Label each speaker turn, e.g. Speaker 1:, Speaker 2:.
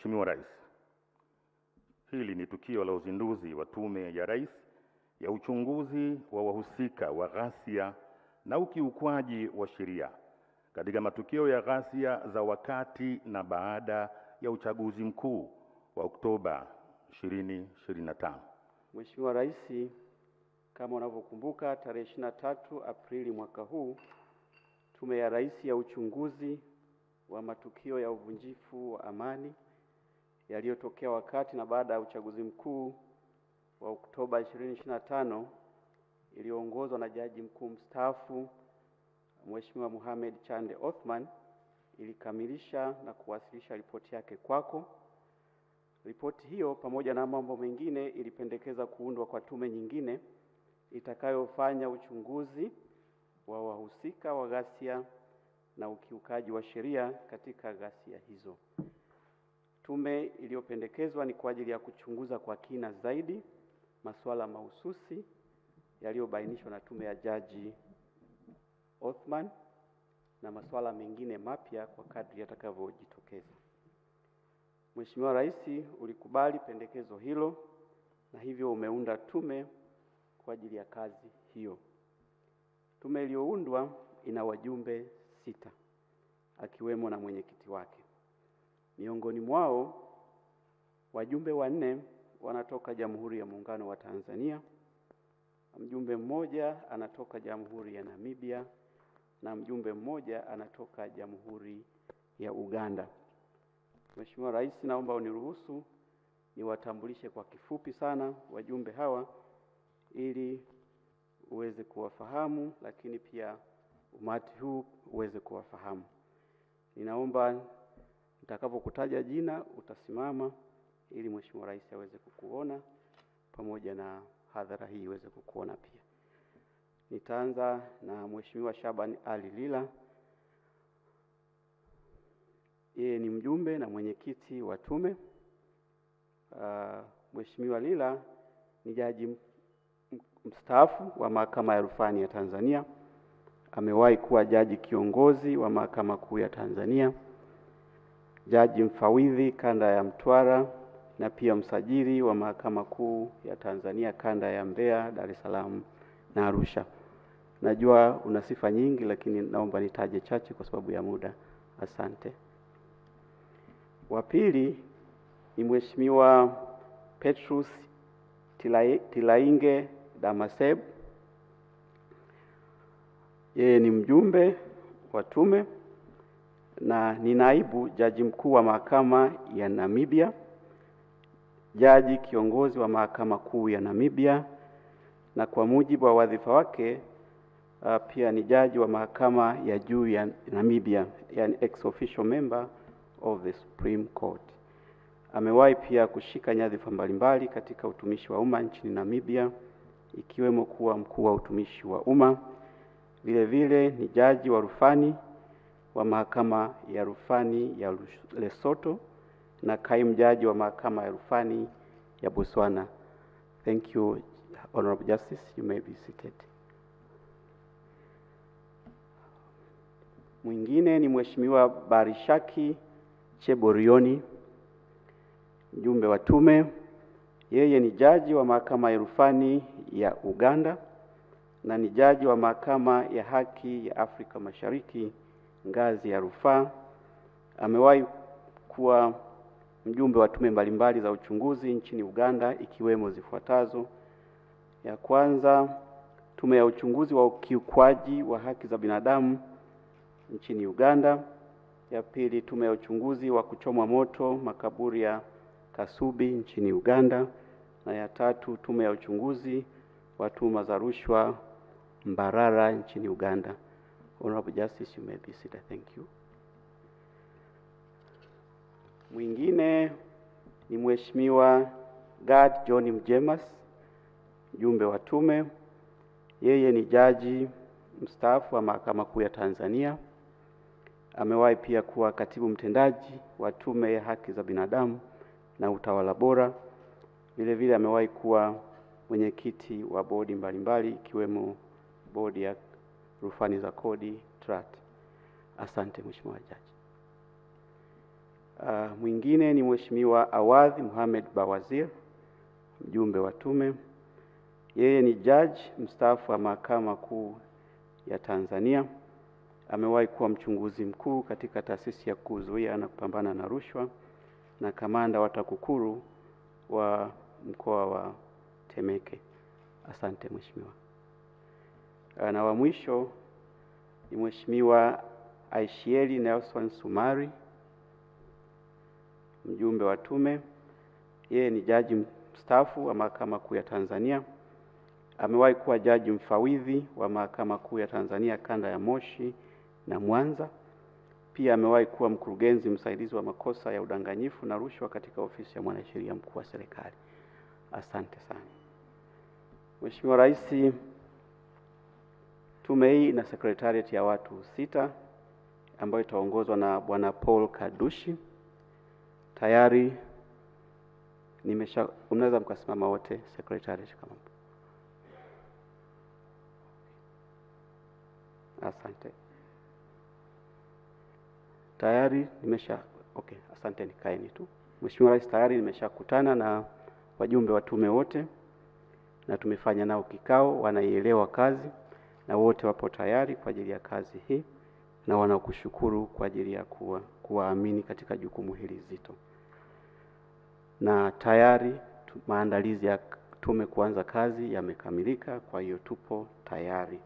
Speaker 1: Mheshimiwa Rais, hili ni tukio la uzinduzi wa Tume ya Rais ya uchunguzi wa wahusika wa ghasia na ukiukwaji wa sheria katika matukio ya ghasia za wakati na baada ya uchaguzi mkuu wa Oktoba 2025.
Speaker 2: Mheshimiwa Rais, kama unavyokumbuka, tarehe 23 Aprili mwaka huu, Tume ya Rais ya uchunguzi wa matukio ya uvunjifu wa amani yaliyotokea wakati na baada ya uchaguzi mkuu wa Oktoba 2025 iliyoongozwa na Jaji Mkuu mstaafu Mheshimiwa Mohamed Chande Othman ilikamilisha na kuwasilisha ripoti yake kwako. Ripoti hiyo pamoja na mambo mengine ilipendekeza kuundwa kwa tume nyingine itakayofanya uchunguzi wa wahusika wa ghasia na ukiukaji wa sheria katika ghasia hizo. Tume iliyopendekezwa ni kwa ajili ya kuchunguza kwa kina zaidi masuala mahususi yaliyobainishwa na tume ya Jaji Othman na masuala mengine mapya kwa kadri yatakavyojitokeza. Mheshimiwa Rais, ulikubali pendekezo hilo na hivyo umeunda tume kwa ajili ya kazi hiyo. Tume iliyoundwa ina wajumbe 6 akiwemo na mwenyekiti wake. Miongoni mwao wajumbe 4 wanatoka Jamhuri ya Muungano wa Tanzania, mjumbe mmoja anatoka Jamhuri ya Namibia na mjumbe mmoja anatoka Jamhuri ya Uganda. Mheshimiwa Rais, naomba uniruhusu niwatambulishe kwa kifupi sana wajumbe hawa ili uweze kuwafahamu, lakini pia umati huu uweze kuwafahamu. Ninaomba nitakapokutaja jina utasimama ili Mheshimiwa Rais aweze kukuona pamoja na hadhara hii iweze kukuona pia. Nitaanza na Mheshimiwa Shaban Ali Lila. Yeye ni mjumbe na mwenyekiti wa tume. Mheshimiwa Lila ni jaji mstaafu wa Mahakama ya Rufani ya Tanzania. Amewahi kuwa jaji kiongozi wa Mahakama Kuu ya Tanzania, jaji mfawidhi kanda ya Mtwara na pia msajili wa Mahakama Kuu ya Tanzania kanda ya Mbeya, Dar es Salaam na Arusha. Najua una sifa nyingi lakini naomba nitaje chache kwa sababu ya muda. Asante. Wa pili ni Mheshimiwa Petrus Tilainge Damaseb. Yeye ni mjumbe wa tume na ni naibu jaji mkuu wa Mahakama ya Namibia, jaji kiongozi wa Mahakama Kuu ya Namibia, na kwa mujibu wa wadhifa wake pia ni jaji wa Mahakama ya Juu ya Namibia, yani ex officio member of the Supreme Court. Amewahi pia kushika nyadhifa mbalimbali katika utumishi wa umma nchini Namibia, ikiwemo kuwa mkuu wa utumishi wa umma. Vile vile ni jaji wa rufani wa Mahakama ya Rufani ya Lesotho na kaimu jaji wa Mahakama ya Rufani ya Botswana. Thank you, Honorable Justice. You may be seated. Mwingine ni Mheshimiwa Barishaki Cheborioni, mjumbe wa tume. Yeye ni jaji wa Mahakama ya Rufani ya Uganda na ni jaji wa Mahakama ya Haki ya Afrika Mashariki ngazi ya rufaa. Amewahi kuwa mjumbe wa tume mbalimbali za uchunguzi nchini Uganda ikiwemo zifuatazo. Ya kwanza, tume ya uchunguzi wa ukiukwaji wa haki za binadamu nchini Uganda. Ya pili, tume ya uchunguzi wa kuchomwa moto makaburi ya Kasubi nchini Uganda. Na ya tatu, tume ya uchunguzi wa tuhuma za rushwa Mbarara nchini Uganda. Honorable Justice, you may be seated. Thank you. Mwingine ni Mheshimiwa Gad John Mjemas, mjumbe wa tume. Yeye ni jaji mstaafu wa Mahakama Kuu ya Tanzania. Amewahi pia kuwa katibu mtendaji wa Tume ya Haki za Binadamu na Utawala Bora. Vile vile amewahi kuwa mwenyekiti wa bodi mbalimbali ikiwemo bodi ya rufani za kodi TRAT. Asante Mheshimiwa Jaji. Mwingine ni Mheshimiwa Awadhi Mohamed Bawazir, mjumbe wa tume. Yeye ni jaji mstaafu wa Mahakama Kuu ya Tanzania. Amewahi kuwa mchunguzi mkuu katika taasisi ya kuzuia na kupambana na rushwa na kamanda wa TAKUKURU wa mkoa wa Temeke. Asante Mheshimiwa. Na wa mwisho ni Mheshimiwa Aishieli Nelson Sumari, mjumbe wa tume. Yeye ni jaji mstaafu wa Mahakama Kuu ya Tanzania. Amewahi kuwa jaji mfawidhi wa Mahakama Kuu ya Tanzania kanda ya Moshi na Mwanza. Pia amewahi kuwa mkurugenzi msaidizi wa makosa ya udanganyifu na rushwa katika ofisi ya mwanasheria mkuu wa serikali. Asante sana. Mheshimiwa Rais, tume hii ina secretariat ya watu 6 ambayo itaongozwa na Bwana Paul Kadushi. Tayari unaweza mkasimama wote secretariat kama. Asante. Tayari asante, nikaeni tu. Mheshimiwa Rais, tayari nimeshakutana na wajumbe wa tume wote na tumefanya nao kikao, wanaielewa kazi na wote wapo tayari kwa ajili ya kazi hii na wanakushukuru kwa ajili ya kuwaamini katika jukumu hili zito. Na tayari maandalizi ya tume kuanza kazi yamekamilika, kwa hiyo tupo tayari.